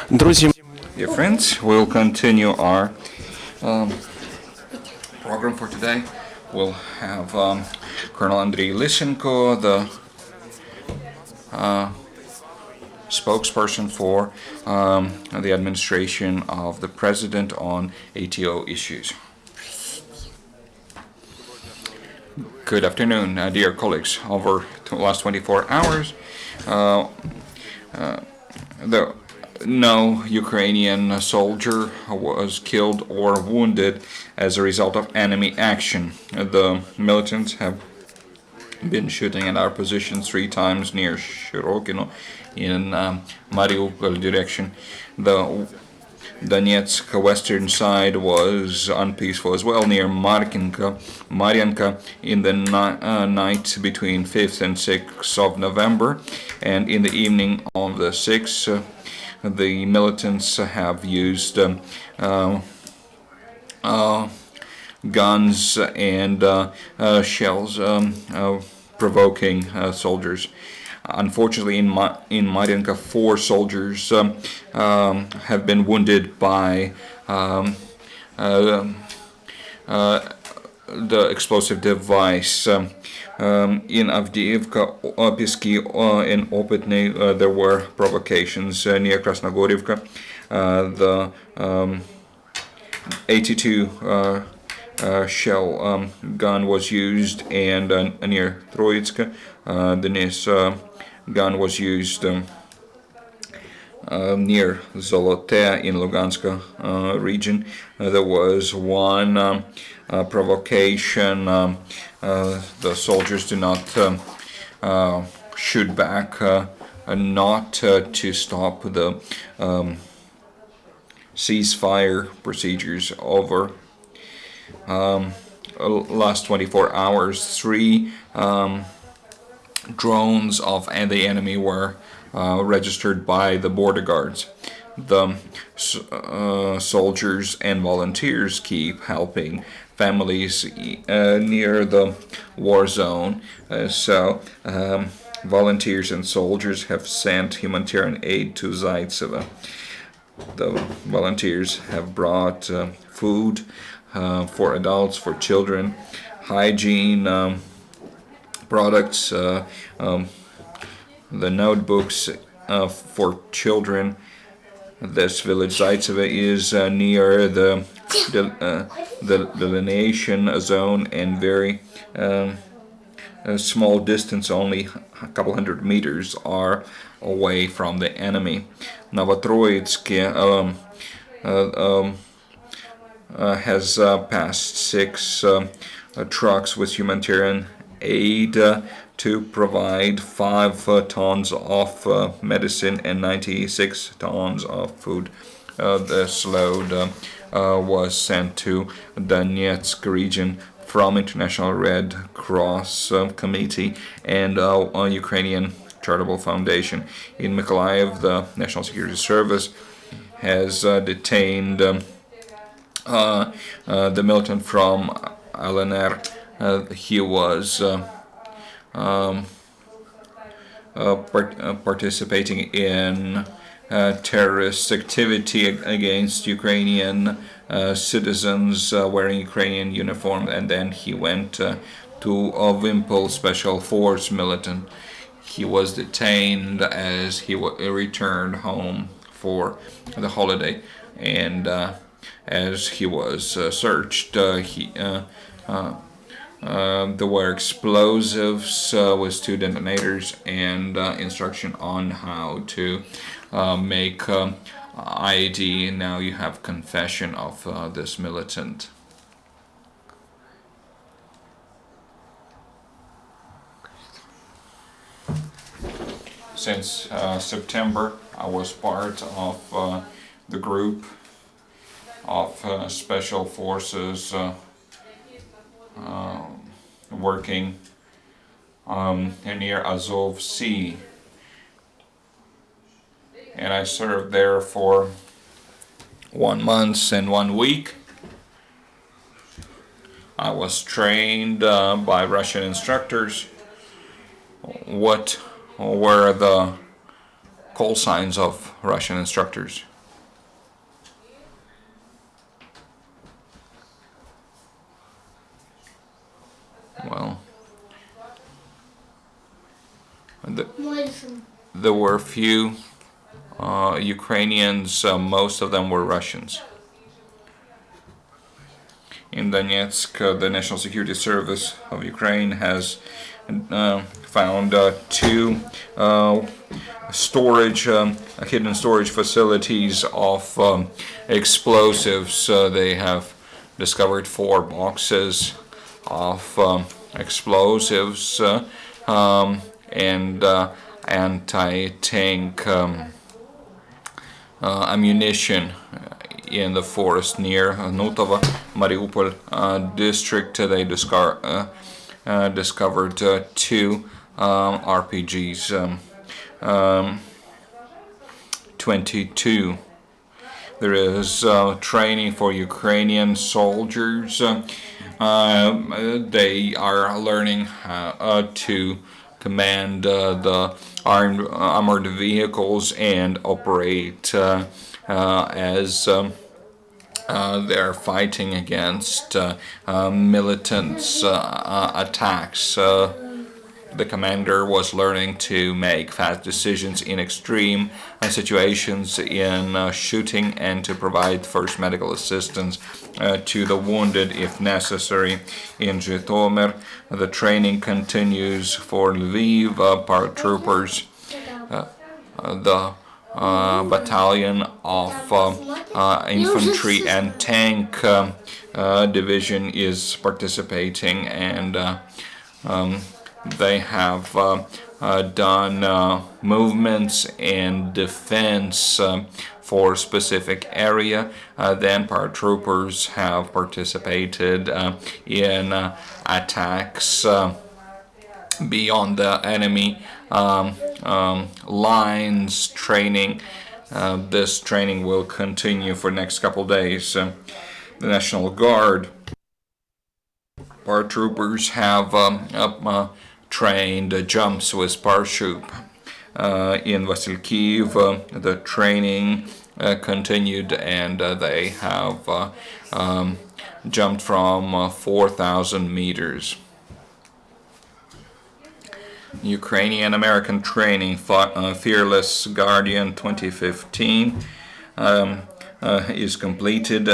Друзі, Dear friends, we'll continue our um, program for today. We'll have Colonel Andriy Lysenko, the spokesperson for the administration of the president on ATO issues. Good afternoon, dear colleagues. Over the last 24 hours, no Ukrainian soldier was killed or wounded as a result of enemy action. The militants have been shooting at our positions 3 times near Shirokino in Mariupol direction. The Donetsk western side was unpeaceful as well near Marianka in the night between 5th and 6th of November, and in the evening of the 6th the militants have used guns and shells provoking soldiers. Unfortunately, in Marianka, 4 soldiers have been wounded by the explosive device. In Avdiivka, Pisky, and Opitny, there were provocations. Near Krasnogorivka, the 82 shell gun was used, and near Troitska, the NIS gun was used. Near Zolote in Lugansk region, there was one provocation. The soldiers do not shoot back, not to stop the ceasefire procedures over. Last 24 hours, 3 drones of the enemy were registered by the border guards. The soldiers and volunteers keep helping families near the war zone. So volunteers and soldiers have sent humanitarian aid to Zaitsevo. The volunteers have brought food for adults, for children, hygiene products, the notebooks for children. This village Zaitsevo is near the delineation zone and very a small distance, only a couple hundred meters, are away from the enemy. Novotroitsk has passed 6 trucks with humanitarian aid to provide 5 tons of medicine and 96 tons of food. This load was sent to Donetsk region from International Red Cross Committee and Ukrainian Charitable Foundation. In Mykolaiv, the National Security Service has detained the militant from LNR. He was participating in terrorist activity against Ukrainian citizens wearing Ukrainian uniform, and then he went to a Wimpel Special Force militant. He was detained as he returned home for the holiday, and as he was searched, there were explosives with 2 detonators and instruction on how to make IED. Now you have confession of this militant. Since September, I was part of the group of special forces working near Azov Sea, and I served there for 1 month and 1 week. I was trained by Russian instructors. What were the call signs of Russian instructors? there were few Ukrainians, most of them were Russians. In Donetsk, the National Security Service of Ukraine has found two hidden storage facilities of explosives. They have discovered 4 boxes of explosives and anti-tank ammunition in the forest near Nutovo, Mariupol district. They discovered 2 RPGs, 22. There is training for Ukrainian soldiers. They are learning to command the armored vehicles and operate as they're fighting against militants' attacks. The commander was learning to make fast decisions in extreme situations in shooting and to provide first medical assistance to the wounded if necessary. In Zhytomyr, the training continues for Lviv paratroopers. The battalion of infantry and tank division is participating, and they have done movements in defense for a specific area. Then paratroopers have participated in attacks beyond the enemy lines training. This training will continue for next couple days. The National Guard paratroopers have trained jumps with parachute. In Vasilkiv, the training continued, and they have jumped from 4,000 meters. Ukrainian-American training, Fearless Guardian 2015, is completed.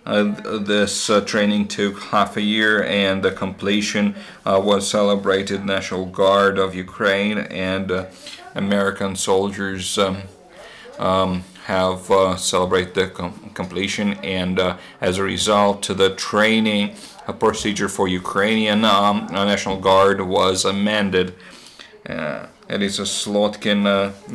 This training took half a year, and the completion was celebrated. National Guard of Ukraine and American soldiers have celebrated the completion, and as a result, the training procedure for Ukrainian National Guard was amended. Elisa Slotkin,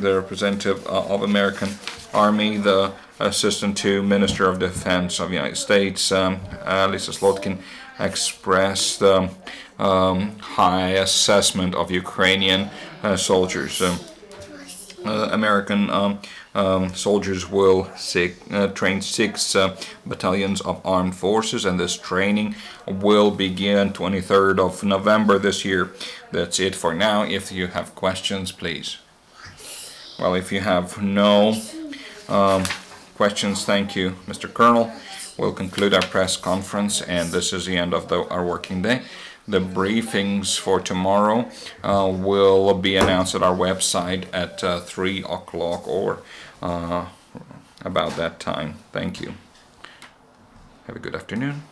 the representative of American Army, the Assistant to Minister of Defense of the United States, Elisa Slotkin, expressed high assessment of Ukrainian soldiers. American soldiers will train 6 battalions of armed forces, and this training will begin 23rd of November this year. That's it for now. If you have questions, please. Well, if you have no questions, thank you, Mr. Colonel. We'll conclude our press conference, and this is the end of our working day. The briefings for tomorrow will be announced at our website at 3 o'clock or about that time. Thank you. Have a good afternoon.